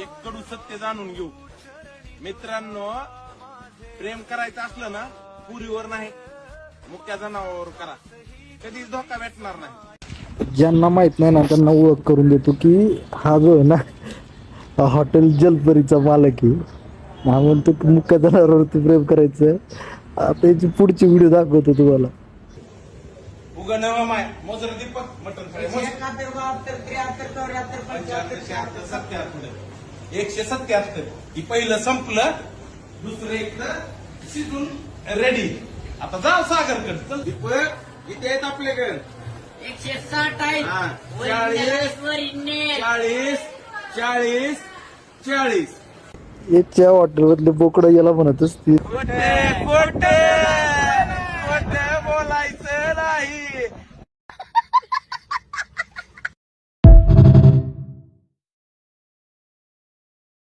एक कडू सत्य जाणून घेऊ. मित्रांनो, प्रेम करायचं असलं ना पुरीवर नाही, मुक्या जनावरावर करा. कधीच धोका भेटणार नाही. ज्यांना माहित नाही ना त्यांना ओळख करून देतो की हा जो आहे ना हॉटेल जलपरीचा मालक आहे. हा म्हणतो की मुक्या जनावरावरती प्रेम करायचं. आता याची पुढची व्हिडिओ दाखवतो तुम्हाला. उगं नवं माय मोजर दीपक मटन फ्राय 177. ही पहिलं संपलं, दुसरं एक शिजून रेडी. आता जा सागरकडे. चल दीपक, इथे आहेत आपल्याकडे 160 आहे. 40. याच्या हॉटेल मधले बोकडं याला म्हणत असतील. गोटे